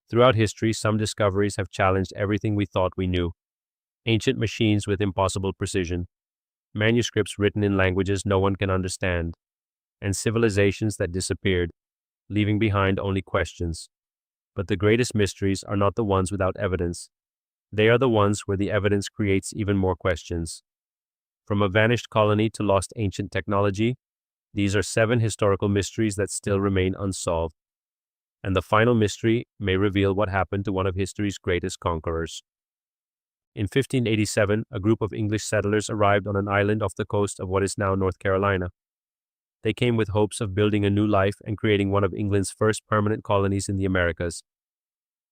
Throughout history, some discoveries have challenged everything we thought we knew. Ancient machines with impossible precision, manuscripts written in languages no one can understand, and civilizations that disappeared, leaving behind only questions. But the greatest mysteries are not the ones without evidence. They are the ones where the evidence creates even more questions. From a vanished colony to lost ancient technology, these are 7 historical mysteries that still remain unsolved. And the final mystery may reveal what happened to one of history's greatest conquerors. In 1587, a group of English settlers arrived on an island off the coast of what is now North Carolina. They came with hopes of building a new life and creating one of England's first permanent colonies in the Americas.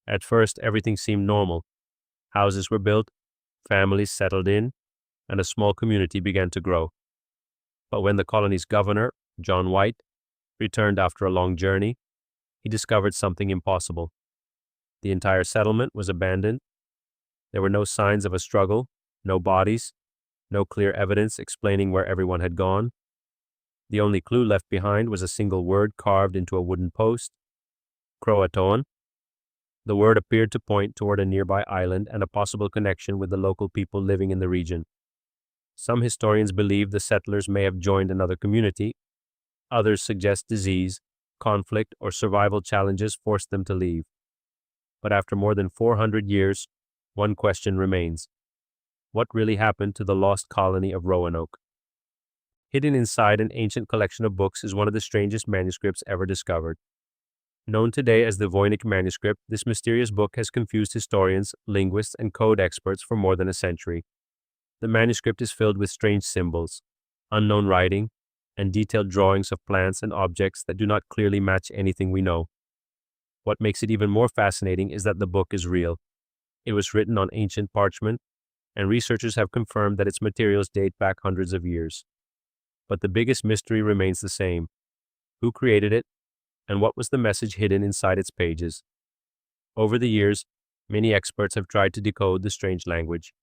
At first, everything seemed normal. Houses were built, families settled in, and a small community began to grow. But when the colony's governor, John White, returned after a long journey, he discovered something impossible. The entire settlement was abandoned. There were no signs of a struggle, no bodies, no clear evidence explaining where everyone had gone. The only clue left behind was a single word carved into a wooden post, Croatoan. The word appeared to point toward a nearby island and a possible connection with the local people living in the region. Some historians believe the settlers may have joined another community. Others suggest disease, conflict, or survival challenges forced them to leave. But after more than 400 years, one question remains. What really happened to the lost colony of Roanoke? Hidden inside an ancient collection of books is one of the strangest manuscripts ever discovered. Known today as the Voynich manuscript, this mysterious book has confused historians, linguists, and code experts for more than a century. The manuscript is filled with strange symbols, unknown writing, and detailed drawings of plants and objects that do not clearly match anything we know. What makes it even more fascinating is that the book is real. It was written on ancient parchment, and researchers have confirmed that its materials date back hundreds of years. But the biggest mystery remains the same. Who created it, and what was the message hidden inside its pages? Over the years, many experts have tried to decode the strange language.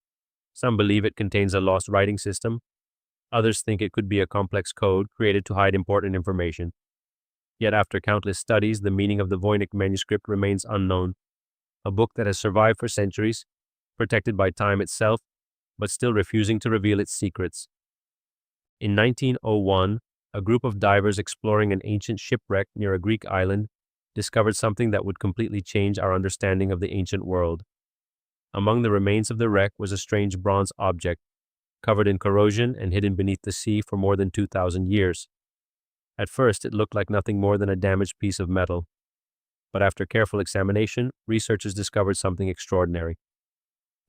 Some believe it contains a lost writing system. Others think it could be a complex code created to hide important information. Yet after countless studies, the meaning of the Voynich manuscript remains unknown. A book that has survived for centuries, protected by time itself, but still refusing to reveal its secrets. In 1901, a group of divers exploring an ancient shipwreck near a Greek island discovered something that would completely change our understanding of the ancient world. Among the remains of the wreck was a strange bronze object, covered in corrosion and hidden beneath the sea for more than 2,000 years. At first, it looked like nothing more than a damaged piece of metal. But after careful examination, researchers discovered something extraordinary.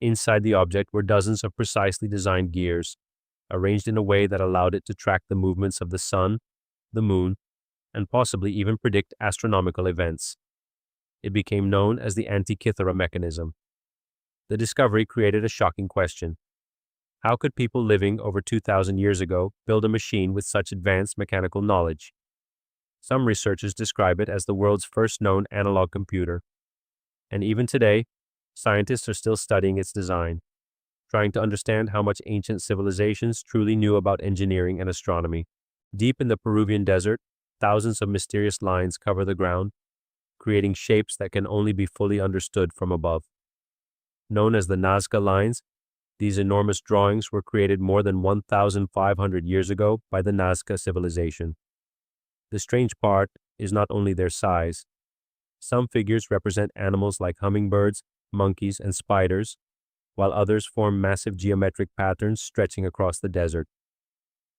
Inside the object were dozens of precisely designed gears, arranged in a way that allowed it to track the movements of the sun, the moon, and possibly even predict astronomical events. It became known as the Antikythera mechanism. The discovery created a shocking question. How could people living over 2,000 years ago build a machine with such advanced mechanical knowledge? Some researchers describe it as the world's first known analog computer. And even today, scientists are still studying its design, trying to understand how much ancient civilizations truly knew about engineering and astronomy. Deep in the Peruvian desert, thousands of mysterious lines cover the ground, creating shapes that can only be fully understood from above. Known as the Nazca lines, these enormous drawings were created more than 1,500 years ago by the Nazca civilization. The strange part is not only their size. Some figures represent animals like hummingbirds, monkeys, and spiders, while others form massive geometric patterns stretching across the desert.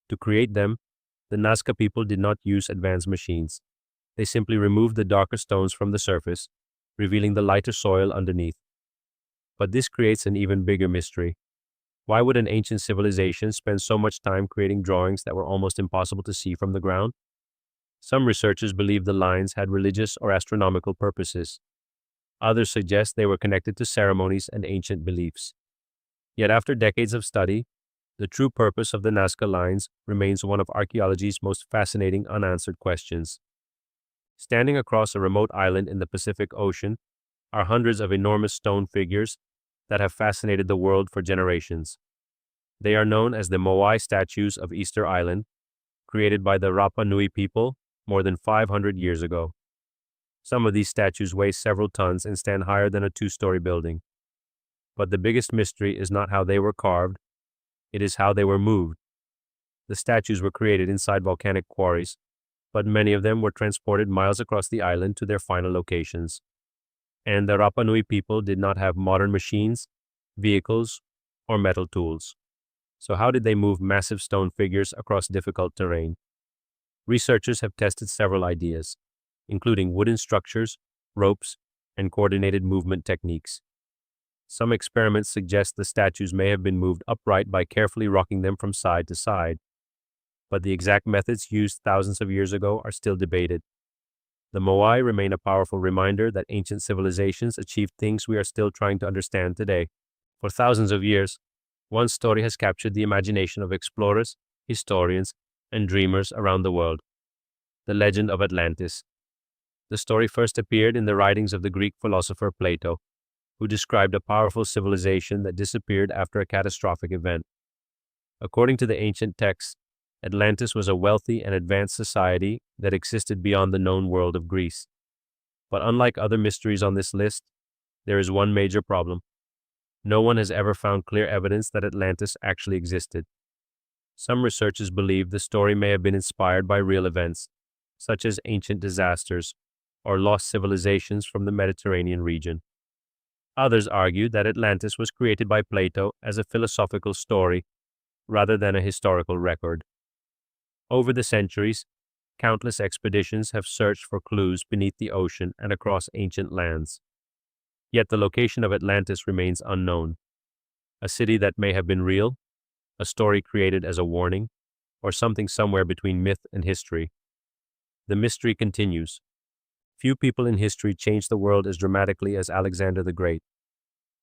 To create them, the Nazca people did not use advanced machines. They simply removed the darker stones from the surface, revealing the lighter soil underneath. But this creates an even bigger mystery. Why would an ancient civilization spend so much time creating drawings that were almost impossible to see from the ground? Some researchers believe the lines had religious or astronomical purposes. Others suggest they were connected to ceremonies and ancient beliefs. Yet after decades of study, the true purpose of the Nazca lines remains one of archaeology's most fascinating unanswered questions. Standing across a remote island in the Pacific Ocean are hundreds of enormous stone figures that have fascinated the world for generations. They are known as the Moai statues of Easter Island, created by the Rapa Nui people more than 500 years ago. Some of these statues weigh several tons and stand higher than a two-story building. But the biggest mystery is not how they were carved, it is how they were moved. The statues were created inside volcanic quarries, but many of them were transported miles across the island to their final locations. And the Rapa Nui people did not have modern machines, vehicles, or metal tools. So how did they move massive stone figures across difficult terrain? Researchers have tested several ideas, including wooden structures, ropes, and coordinated movement techniques. Some experiments suggest the statues may have been moved upright by carefully rocking them from side to side, but the exact methods used thousands of years ago are still debated. The Moai remain a powerful reminder that ancient civilizations achieved things we are still trying to understand today. For thousands of years, one story has captured the imagination of explorers, historians, and dreamers around the world: the legend of Atlantis. The story first appeared in the writings of the Greek philosopher Plato, who described a powerful civilization that disappeared after a catastrophic event. According to the ancient texts, Atlantis was a wealthy and advanced society that existed beyond the known world of Greece. But unlike other mysteries on this list, there is one major problem. No one has ever found clear evidence that Atlantis actually existed. Some researchers believe the story may have been inspired by real events, such as ancient disasters or lost civilizations from the Mediterranean region. Others argue that Atlantis was created by Plato as a philosophical story rather than a historical record. Over the centuries, countless expeditions have searched for clues beneath the ocean and across ancient lands. Yet the location of Atlantis remains unknown. A city that may have been real, a story created as a warning, or something somewhere between myth and history. The mystery continues. Few people in history changed the world as dramatically as Alexander the Great.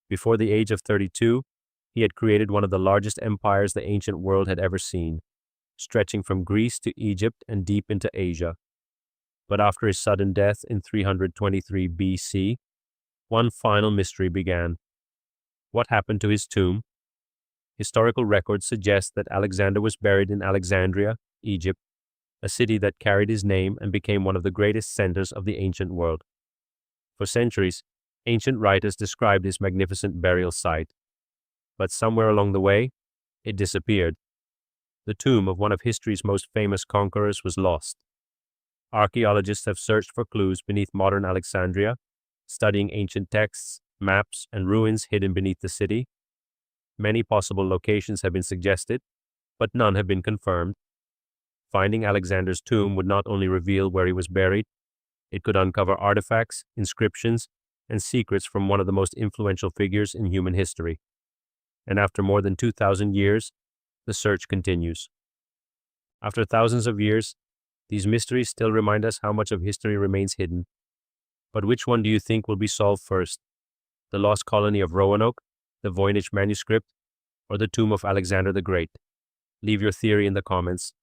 Before the age of 32, he had created one of the largest empires the ancient world had ever seen, stretching from Greece to Egypt and deep into Asia. But after his sudden death in 323 BC, one final mystery began. What happened to his tomb? Historical records suggest that Alexander was buried in Alexandria, Egypt, a city that carried his name and became one of the greatest centers of the ancient world. For centuries, ancient writers described his magnificent burial site. But somewhere along the way, it disappeared. The tomb of one of history's most famous conquerors was lost. Archaeologists have searched for clues beneath modern Alexandria, studying ancient texts, maps, and ruins hidden beneath the city. Many possible locations have been suggested, but none have been confirmed. Finding Alexander's tomb would not only reveal where he was buried, it could uncover artifacts, inscriptions, and secrets from one of the most influential figures in human history. And after more than 2,000 years, the search continues. After thousands of years, these mysteries still remind us how much of history remains hidden. But which one do you think will be solved first? The lost colony of Roanoke, the Voynich manuscript, or the tomb of Alexander the Great? Leave your theory in the comments.